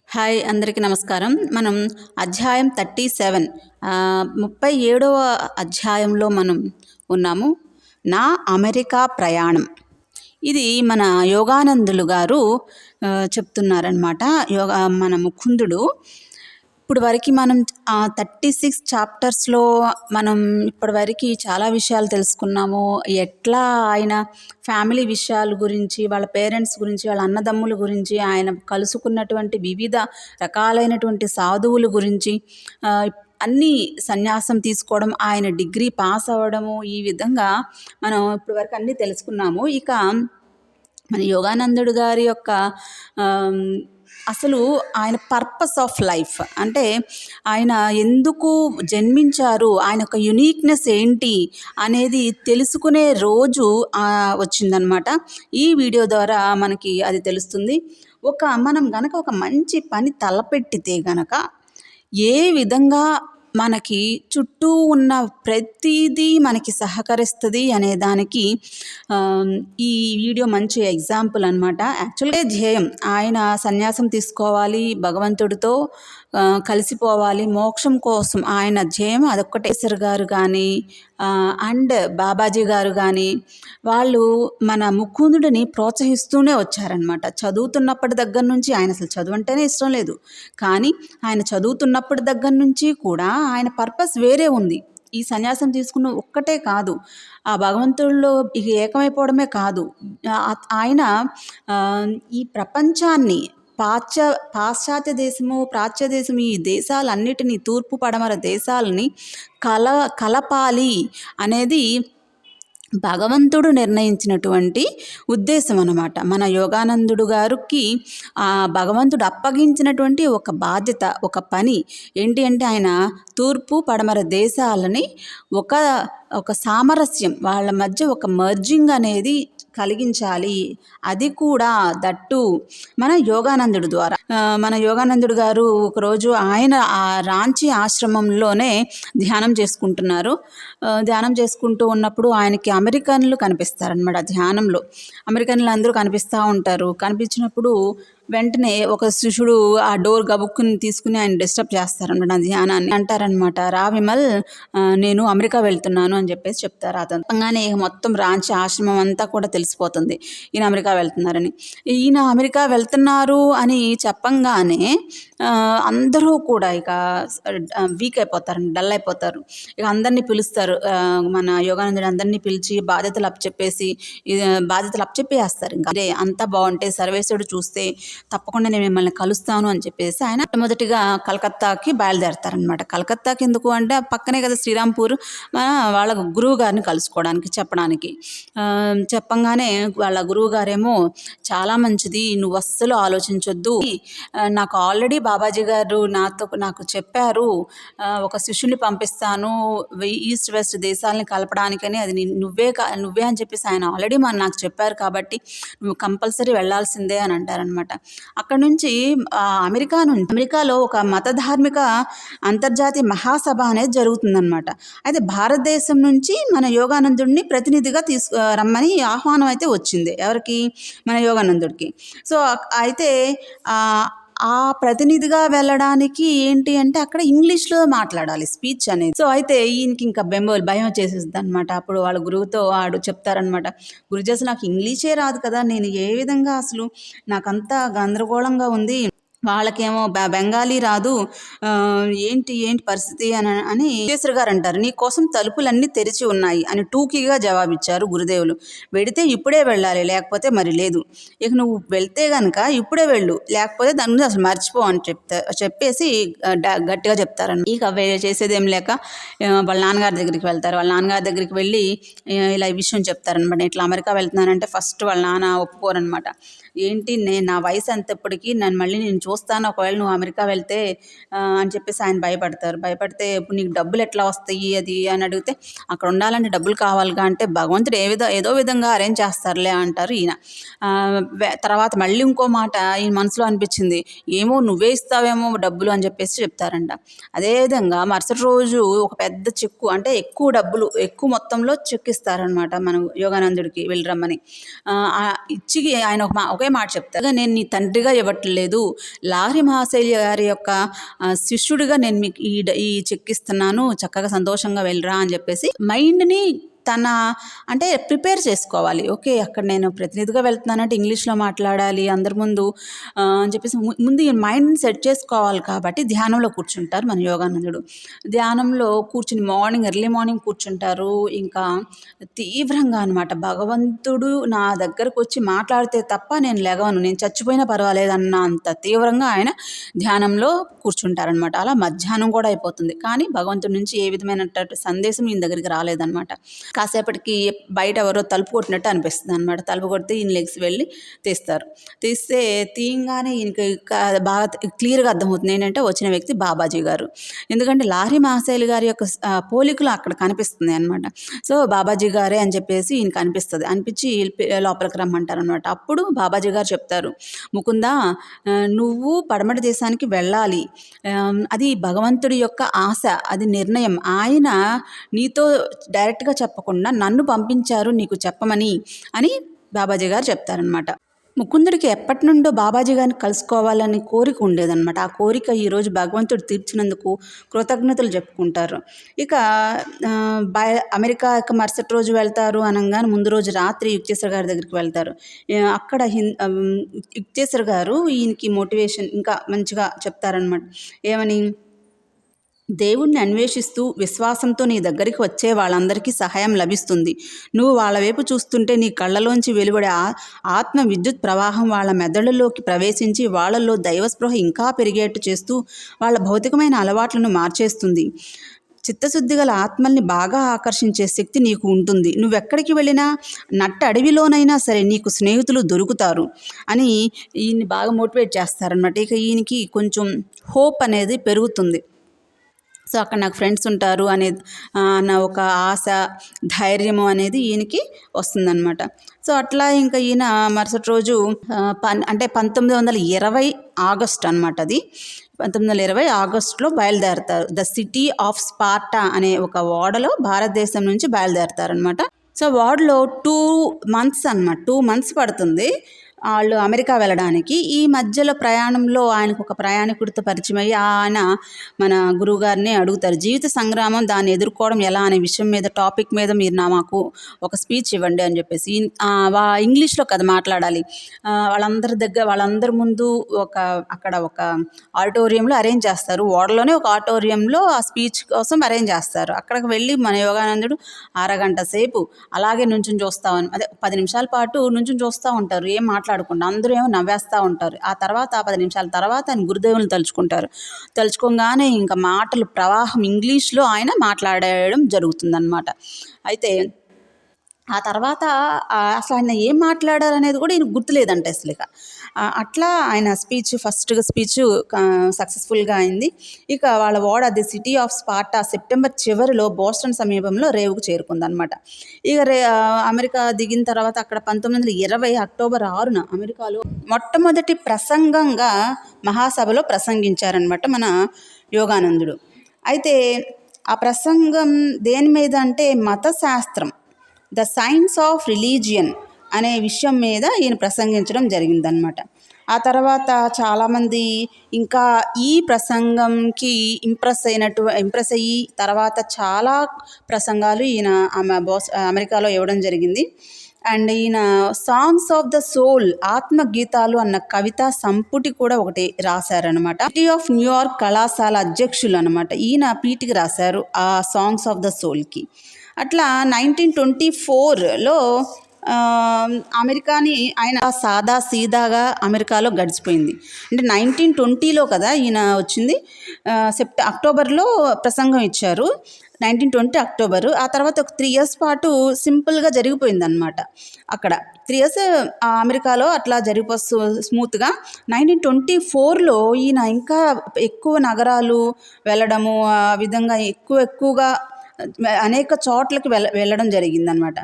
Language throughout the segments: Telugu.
హాయ్ అందరికీ నమస్కారం. మనం అధ్యాయం 37 37వ అధ్యాయంలో మనం ఉన్నాము. నా అమెరికా ప్రయాణం. ఇది మన యోగానందులు గారు చెప్తున్నారనమాట. మన ముకుందుడు. ఇప్పుడు వరకు మనం 36 చాప్టర్స్లో మనం ఇప్పటివరకు చాలా విషయాలు తెలుసుకున్నాము. ఎట్లా ఆయన ఫ్యామిలీ విషయాల గురించి, వాళ్ళ పేరెంట్స్ గురించి, వాళ్ళ అన్నదమ్ముల గురించి, ఆయన కలుసుకున్నటువంటి వివిధ రకాలైనటువంటి సాధువుల గురించి, అన్నీ సన్యాసం తీసుకోవడం, ఆయన డిగ్రీ పాస్ అవ్వడము, ఈ విధంగా మనం ఇప్పటివరకు అన్నీ తెలుసుకున్నాము. ఇక మన యోగానందుడు గారి యొక్క అసలు ఆయన పర్పస్ ఆఫ్ లైఫ్ అంటే ఆయన ఎందుకు జన్మించారు, ఆయన యొక్క యునీక్నెస్ ఏంటి అనేది తెలుసుకునే రోజు వచ్చిందనమాట. ఈ వీడియో ద్వారా మనకి అది తెలుస్తుంది. మనం గనక ఒక మంచి పని తలపెట్టితే గనక ఏ విధంగా మనకి చుట్టూ ఉన్న ప్రతిదీ మనకి సహకరిస్తుంది అనే దానికి ఈ వీడియో మంచి ఎగ్జాంపుల్ అనమాట. యాక్చువల్గా ధ్యేయం ఆయన సన్యాసం తీసుకోవాలి, భగవంతుడితో కలిసిపోవాలి, మోక్షం కోసం ఆయన ధ్యేయం అదొక్కటే. సర్ గారు కానీ అండ్ బాబాజీ గారు కానీ వాళ్ళు మన ముకుందుడిని ప్రోత్సహిస్తూనే వచ్చారనమాట. చదువుతున్నప్పటి దగ్గర నుంచి ఆయన అసలు చదువు అంటేనే ఇష్టం లేదు, కానీ ఆయన చదువుతున్నప్పటి దగ్గర నుంచి కూడా ఆయన పర్పస్ వేరే ఉంది. ఈ సన్యాసం తీసుకున్న ఒక్కటే కాదు, ఆ భగవంతుడిలో ఇక ఏకమైపోవడమే కాదు, ఆయన ఈ ప్రపంచాన్ని పాశ్చాత్య దేశము, ప్రాచ్య దేశము, ఈ దేశాలన్నిటినీ, తూర్పు పడమర దేశాలని కలపాలి అనేది భగవంతుడు నిర్ణయించినటువంటి ఉద్దేశం అన్నమాట. మన యోగానందుడు గారికి భగవంతుడు అప్పగించినటువంటి ఒక బాధ్యత, ఒక పని ఏంటి అంటే ఆయన తూర్పు పడమర దేశాలని ఒక సామరస్యం, వాళ్ళ మధ్య ఒక మర్జింగ్ అనేది కలిగించాలి. అది కూడా దట్టు మన యోగానందుడు ద్వారా. మన యోగానందుడు గారు ఒకరోజు ఆయన ఆ రాంచీ ఆశ్రమంలోనే ధ్యానం చేసుకుంటున్నారు. ధ్యానం చేసుకుంటూ ఉన్నప్పుడు ఆయనకి అమెరికన్లు కనిపిస్తారనమాట. ధ్యానంలో అమెరికన్లు అందరూ కనిపిస్తూ ఉంటారు. కనిపించినప్పుడు వెంటనే ఒక శిష్యుడు ఆ డోర్ గబుక్కుని తీసుకుని ఆయన డిస్టర్బ్ చేస్తారనమాట ఆ ధ్యానాన్ని. అంటారనమాట, రా విమల్, నేను అమెరికా వెళ్తున్నాను అని చెప్పేసి చెప్తారు. అతను అనగానే మొత్తం రాంచీ ఆశ్రమం అంతా కూడా తెలిసిపోతుంది ఈయన అమెరికా వెళ్తున్నారని. ఈయన అమెరికా వెళ్తున్నారు అని చెప్పంగానే అందరూ కూడా ఇక వీక్ అయిపోతారు, డల్ అయిపోతారు. ఇక అందరినీ పిలుస్తారు, మన యోగానందుడు అందరినీ పిలిచి బాధ్యతలు అప్పచెప్పేస్తారు. ఇంకా అదే అంతా బాగుంటే సర్వేశ్వరుడు చూస్తే తప్పకుండా నేను మిమ్మల్ని కలుస్తాను అని చెప్పేసి ఆయన మొదటిగా కలకత్తాకి బయలుదేరతారనమాట. కలకత్తాకి ఎందుకు అంటే పక్కనే కదా శ్రీరాంపూర్, వాళ్ళ గురువు గారిని కలుసుకోవడానికి చెప్పడానికి. చెప్పంగానే వాళ్ళ గురువు గారేమో, చాలా మంచిది, నువ్వు అస్సలు ఆలోచించొద్దు, నాకు ఆల్రెడీ బాబాజీ గారు నాకు చెప్పారు, ఒక శిష్యుని పంపిస్తాను ఈస్ట్ వెస్ట్ దేశాలని కలపడానికని, అది నువ్వే అని చెప్పేసి ఆయన ఆల్రెడీ నాకు చెప్పారు, కాబట్టి నువ్వు కంపల్సరీ వెళ్ళాల్సిందే అని అంటారనమాట. అక్కడ నుంచి అమెరికాలో ఒక మతధార్మిక అంతర్జాతీయ మహాసభ అనేది జరుగుతుందన్నమాట. అయితే భారతదేశం నుంచి మన యోగానందుడిని ప్రతినిధిగా రమ్మని ఆహ్వానం అయితే వచ్చింది. ఎవరికి? మన యోగానందుడికి. సో అయితే ఆ ప్రతినిధిగా వెళ్ళడానికి ఏంటి అంటే అక్కడ ఇంగ్లీష్లో మాట్లాడాలి స్పీచ్ అనేది. సో అయితే ఈయనకి ఇంకా భయం వచ్చేసేది అనమాట. అప్పుడు వాళ్ళ గురువుతో చెప్తారనమాట, గురుజీ అసలు నాకు ఇంగ్లీషే రాదు కదా, నేను ఏ విధంగా అసలు నాకంతా గందరగోళంగా ఉంది, వాళ్ళకేమో బెంగాలీ రాదు, ఏంటి పరిస్థితి అని కేసరి గారు అంటారు. నీ కోసం తలుపులన్నీ తెరిచి ఉన్నాయి అని టూకీగా జవాబిచ్చారు గురుదేవులు. వెడితే ఇప్పుడే వెళ్ళాలి, లేకపోతే మరి లేదు. ఇక నువ్వు వెళ్తే కనుక ఇప్పుడే వెళ్ళు, లేకపోతే దాని గురించి అసలు మర్చిపో అని చెప్పేసి గట్టిగా చెప్తారని. ఇక చేసేదేం లేక వాళ్ళ నాన్నగారి దగ్గరికి వెళ్తారు. వాళ్ళ నాన్నగారి దగ్గరికి వెళ్ళి ఇలా ఈ విషయం చెప్తారనమాట. ఇట్లా అమెరికా వెళ్తున్నానంటే ఫస్ట్ వాళ్ళ నాన్న ఒప్పుకోరనమాట. ఏంటి, నా వయసు అంతప్పటికీ మళ్ళీ నేను చూస్తాను ఒకవేళ నువ్వు అమెరికా వెళ్తే అని చెప్పేసి ఆయన భయపడితే ఇప్పుడు నీకు డబ్బులు ఎట్లా వస్తాయి అది అని అడిగితే, అక్కడ ఉండాలంటే డబ్బులు కావాలిగా అంటే భగవంతుడు ఏదో విధంగా అరేంజ్ చేస్తారులే అంటారు ఈయన. తర్వాత మళ్ళీ ఇంకో మాట ఈయన మనసులో అనిపించింది, ఏమో నువ్వే ఇస్తావేమో డబ్బులు అని చెప్పేసి చెప్తారంట. అదేవిధంగా మరుసటి రోజు ఒక పెద్ద చెక్కు, అంటే ఎక్కువ మొత్తంలో చెక్ ఇస్తారనమాట మన యోగానందుడికి వెళ్ళి రమ్మని. ఇచ్చి ఆయన ఒకే మాట చెప్తారు, నేను నీ తండ్రిగా ఇవ్వట్లేదు, లాహిరి మహాశైలి గారి యొక్క శిష్యుడిగా నేను మీకు ఈ చెక్ ఇస్తున్నాను, చక్కగా సంతోషంగా వెళ్ళరా అని చెప్పేసి మైండ్ని తన అంటే ప్రిపేర్ చేసుకోవాలి. ఓకే, అక్కడ నేను ప్రతినిధిగా వెళ్తున్నానంటే ఇంగ్లీష్లో మాట్లాడాలి అందరి ముందు అని చెప్పేసి ముందు ఈ మైండ్ని సెట్ చేసుకోవాలి. కాబట్టి ధ్యానంలో కూర్చుంటారు మన యోగానందుడు. ధ్యానంలో కూర్చుని ఎర్లీ మార్నింగ్ కూర్చుంటారు. ఇంకా తీవ్రంగా అనమాట, భగవంతుడు నా దగ్గరకు వచ్చి మాట్లాడితే తప్ప నేను లెగవను, నేను చచ్చిపోయినా పర్వాలేదు అన్న అంత తీవ్రంగా ఆయన ధ్యానంలో కూర్చుంటారనమాట. అలా మధ్యాహ్నం కూడా అయిపోతుంది, కానీ భగవంతుడి నుంచి ఏ విధమైనటువంటి సందేశం ఈయన దగ్గరికి రాలేదనమాట. కాసేపటికి బయట ఎవరో తలుపు కొట్టినట్టు అనిపిస్తుంది అనమాట. తలుపు కొడితే ఈయన లెగ్స్ వెళ్ళి తీస్తే తీయంగానే ఈయనకి బాగా క్లియర్గా అర్థమవుతుంది ఏంటంటే వచ్చిన వ్యక్తి బాబాజీ గారు. ఎందుకంటే లాహిరి మహాశైలి గారి యొక్క పోలికలు అక్కడ కనిపిస్తుంది అనమాట. సో బాబాజీ గారే అని చెప్పేసి ఈయనకి అనిపించి లోపలికి రమ్మంటారు అనమాట. అప్పుడు బాబాజీ గారు చెప్తారు, ముకుందా, నువ్వు పడమటి దేశానికి వెళ్ళాలి, అది భగవంతుడి యొక్క ఆశ, అది నిర్ణయం. ఆయన నీతో డైరెక్ట్గా చెప్పకుండా నన్ను పంపించారు నీకు చెప్పమని అని బాబాజీ గారు చెప్తారనమాట. ముకుందుడికి ఎప్పటి నుండో బాబాజీ గారిని కలుసుకోవాలని కోరిక ఉండేదన్నమాట. ఆ కోరిక ఈరోజు భగవంతుడు తీర్చినందుకు కృతజ్ఞతలు చెప్పుకుంటారు. ఇక అమెరికా మరుసటి రోజు వెళ్తారు అనగానే ముందు రోజు రాత్రి యుక్తేశ్వర గారి దగ్గరికి వెళ్తారు. అక్కడ యుక్తేశ్వర గారు ఈయనకి మోటివేషన్ ఇంకా మంచిగా చెప్తారనమాట. ఏమని, దేవుణ్ణి అన్వేషిస్తూ విశ్వాసంతో నీ దగ్గరికి వచ్చే వాళ్ళందరికీ సహాయం లభిస్తుంది. నువ్వు వాళ్ళ వైపు చూస్తుంటే నీ కళ్ళలోంచి వెలువడే ఆత్మ విద్యుత్ ప్రవాహం వాళ్ళ మెదడులోకి ప్రవేశించి వాళ్ళల్లో దైవస్పృహ ఇంకా పెరిగేట్టు చేస్తూ వాళ్ళ భౌతికమైన అలవాట్లను మార్చేస్తుంది. చిత్తశుద్ధి గల ఆత్మల్ని బాగా ఆకర్షించే శక్తి నీకు ఉంటుంది. నువ్వెక్కడికి వెళ్ళినా, నట్ట అడవిలోనైనా సరే నీకు స్నేహితులు దొరుకుతారు అని ఈయన్ని బాగా మోటివేట్ చేస్తారనమాట. ఇక ఈయనకి కొంచెం హోప్ అనేది పెరుగుతుంది. సో అక్కడ నాకు ఫ్రెండ్స్ ఉంటారు అన్న ఒక ఆశ, ధైర్యము అనేది ఈయనకి వస్తుందన్నమాట. సో అట్లా ఇంకా ఈయన మరుసటి రోజు అంటే 1920 ఆగస్ట్ అనమాట, అది 1920 ఆగస్టులో బయలుదేరతారు. ద సిటీ ఆఫ్ స్పార్టా అనే ఒక ఓడలో భారతదేశం నుంచి బయలుదేరతారనమాట. సో ఓడలో 2 months పడుతుంది వాళ్ళు అమెరికా వెళ్ళడానికి. ఈ మధ్యలో ప్రయాణంలో ఆయనకు ఒక ప్రయాణికుడితో పరిచయం అయ్యి ఆయన మన గురువుగారిని అడుగుతారు, జీవిత సంగ్రామం దాన్ని ఎదుర్కోవడం ఎలా అనే విషయం మీద, టాపిక్ మీద మీరు మాకు ఒక స్పీచ్ ఇవ్వండి అని చెప్పేసి. ఇంగ్లీష్లో కదా మాట్లాడాలి. వాళ్ళందరి ముందు అక్కడ ఒక ఆడిటోరియంలో అరేంజ్ చేస్తారు. ఓడలోనే ఒక ఆడిటోరియంలో ఆ స్పీచ్ కోసం అరేంజ్ చేస్తారు. అక్కడికి వెళ్ళి మన యోగానందుడు అరగంట సేపు అలాగే నుంచుని అదే 10 నిమిషాల పాటు నుంచుని చూస్తూ ఉంటారు, ఏం మాట్లాడకుండా. అందరూ ఏమో నవ్వేస్తూ ఉంటారు. ఆ తర్వాత 10 నిమిషాల తర్వాత ఆయన గురుదేవులను తలుచుకోగానే ఇంకా మాటలు ప్రవాహం ఇంగ్లీష్లో ఆయన మాట్లాడడం జరుగుతుందన్నమాట. అయితే ఆ తర్వాత అసలు ఆయన ఏం మాట్లాడారు అనేది కూడా ఈయన గుర్తులేదంట అసలు. అట్లా ఆయన ఫస్ట్ స్పీచ్ సక్సెస్ఫుల్గా అయింది. ఇక వాళ్ళ ఓడ the city of Sparta September చివరిలో బోస్టన్ సమీపంలో రేవుకు చేరుకుందనమాట. ఇక అమెరికా దిగిన తర్వాత అక్కడ 1920 అక్టోబర్ 6న అమెరికాలో మొట్టమొదటి ప్రసంగంగా మహాసభలో ప్రసంగించారనమాట మన యోగానందుడు. అయితే ఆ ప్రసంగం దేని మీద అంటే మతశాస్త్రం, ద సైన్స్ ఆఫ్ రిలీజియన్ అనే విషయం మీద ఈయన ప్రసంగించడం జరిగిందనమాట. ఆ తర్వాత చాలామంది ఇంకా ఈ ప్రసంగంకి ఇంప్రెస్ అయ్యి తర్వాత చాలా ప్రసంగాలు ఈయన అమెరికాలో ఇవ్వడం జరిగింది. అండ్ ఈయన సాంగ్స్ ఆఫ్ ద సోల్, ఆత్మగీతాలు అన్న కవితా సంపుటి కూడా ఒకటి రాశారనమాట. సిటీ ఆఫ్ న్యూయార్క్ కళాశాల అధ్యక్షులు అనమాట ఈయన పీటికి రాశారు ఆ సాంగ్స్ ఆఫ్ ద సోల్కి. అట్లా 1924లో అమెరికాని ఆయన సాదా సీదాగా అమెరికాలో గడిచిపోయింది. అంటే 1920లో కదా ఈయన వచ్చింది, అక్టోబర్లో ప్రసంగం ఇచ్చారు, 1920 అక్టోబరు. ఆ తర్వాత ఒక 3 years పాటు సింపుల్గా జరిగిపోయింది అనమాట. అక్కడ 3 years అమెరికాలో అట్లా జరిగిపోతూ స్మూత్గా. 1924లో ఈయన ఇంకా ఎక్కువ నగరాలు వెళ్ళడము, ఆ విధంగా ఎక్కువగా అనేక చోట్లకి వెళ్ళడం జరిగిందనమాట.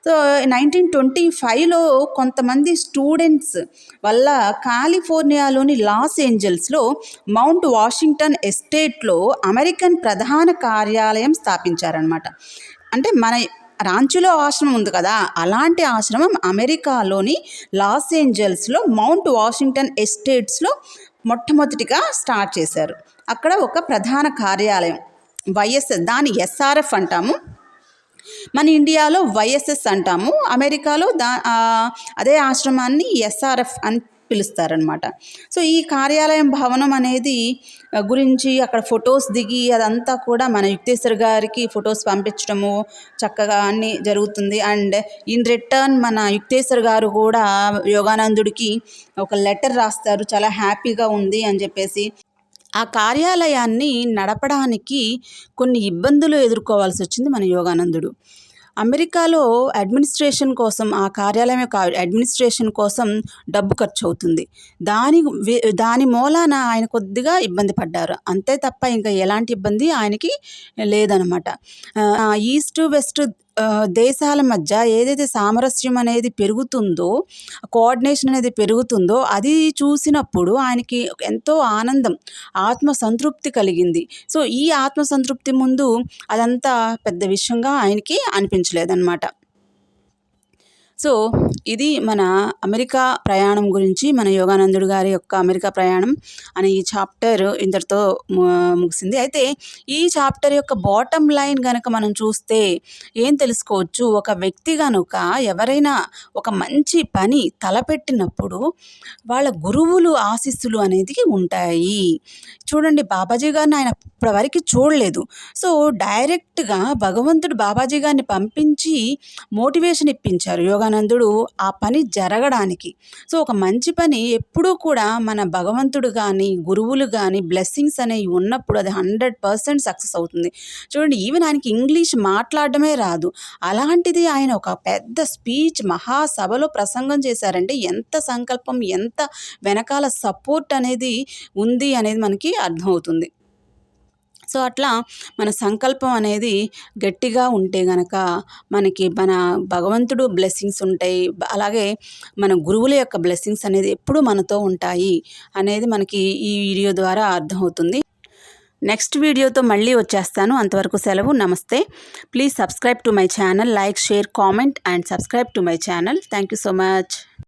సో 1925లో కొంతమంది స్టూడెంట్స్ వల్ల కాలిఫోర్నియాలోని లాస్ ఏంజల్స్లో మౌంట్ వాషింగ్టన్ ఎస్టేట్లో అమెరికన్ ప్రధాన కార్యాలయం స్థాపించారనమాట. అంటే మన రాంచీలో ఆశ్రమం ఉంది కదా, అలాంటి ఆశ్రమం అమెరికాలోని లాస్ ఏంజల్స్లో మౌంట్ వాషింగ్టన్ ఎస్టేట్స్లో మొట్టమొదటిగా స్టార్ట్ చేశారు. అక్కడ ఒక ప్రధాన కార్యాలయం దాని ఎస్ఆర్ఎఫ్ అంటాము, మన ఇండియాలో వైఎస్ఎస్ అంటాము, అమెరికాలో అదే ఆశ్రమాన్ని ఎస్ఆర్ఎఫ్ అని పిలుస్తారనమాట. సో ఈ కార్యాలయం భవనం అనేది గురించి అక్కడ ఫొటోస్ దిగి అదంతా కూడా మన యుక్తేశ్వర్ గారికి ఫొటోస్ పంపించడము చక్కగా అన్నీ జరుగుతుంది. అండ్ ఇన్ రిటర్న్ మన యుక్తేశ్వర్ గారు కూడా యోగానందుడికి ఒక లెటర్ రాస్తారు, చాలా హ్యాపీగా ఉంది అని చెప్పేసి. ఆ కార్యాలయాన్ని నడపడానికి కొన్ని ఇబ్బందులు ఎదుర్కోవాల్సి వచ్చింది మన యోగానందుడు. అమెరికాలో అడ్మినిస్ట్రేషన్ కోసం, ఆ కార్యాలయం యొక్క అడ్మినిస్ట్రేషన్ కోసం డబ్బు ఖర్చు అవుతుంది. దాని మూలాన ఆయన కొద్దిగా ఇబ్బంది పడ్డారు, అంతే తప్ప ఇంకా ఎలాంటి ఇబ్బంది ఆయనకి లేదనమాట. ఈస్ట్ వెస్ట్ దేశాల మధ్య ఏదైతే సామరస్యం అనేది పెరుగుతుందో, కోఆర్డినేషన్ అనేది పెరుగుతుందో అది చూసినప్పుడు ఆయనకి ఎంతో ఆనందం, ఆత్మసంతృప్తి కలిగింది. సో ఈ ఆత్మసంతృప్తి ముందు అదంతా పెద్ద విషయంగా ఆయనకి అనిపించలేదన్నమాట. సో ఇది మన అమెరికా ప్రయాణం గురించి, మన యోగానందుడు గారి యొక్క అమెరికా ప్రయాణం అనే ఈ చాప్టర్ ఇంతటితో ముగిసింది. అయితే ఈ చాప్టర్ యొక్క బాటమ్ లైన్ కనుక మనం చూస్తే ఏం తెలుసుకోవచ్చు, ఒక వ్యక్తి కనుక ఎవరైనా ఒక మంచి పని తలపెట్టినప్పుడు వాళ్ళ గురువులు ఆశీస్సులు అనేది ఉంటాయి. చూడండి, బాబాజీ గారిని ఆయన ఇప్పటివరకు చూడలేదు. సో డైరెక్ట్గా భగవంతుడు బాబాజీ గారిని పంపించి మోటివేషన్ ఇప్పించారు యోగానందుడు ఆ పని జరగడానికి. సో ఒక మంచి పని ఎప్పుడూ కూడా మన భగవంతుడు కానీ గురువులు కానీ బ్లెస్సింగ్స్ అనేవి ఉన్నప్పుడు అది 100% సక్సెస్ అవుతుంది. చూడండి, ఈవెన్ ఆయనకి ఇంగ్లీష్ మాట్లాడడమే రాదు, అలాంటిది ఆయన ఒక పెద్ద స్పీచ్ మహాసభలో ప్రసంగం చేశారంటే ఎంత సంకల్పం, ఎంత వెనకాల సపోర్ట్ అనేది ఉంది అనేది మనకి అర్థమవుతుంది. సో అట్లా మన సంకల్పం అనేది గట్టిగా ఉంటే గనక మనకి మన భగవంతుడు బ్లెస్సింగ్స్ ఉంటాయి, అలాగే మన గురువుల యొక్క బ్లెస్సింగ్స్ అనేది ఎప్పుడూ మనతో ఉంటాయి అనేది మనకి ఈ వీడియో ద్వారా అర్థమవుతుంది. నెక్స్ట్ వీడియోతో మళ్ళీ వచ్చేస్తాను. అంతవరకు సెలవు. నమస్తే. Please subscribe to my channel, like, share, comment and subscribe to my channel. Thank you so much.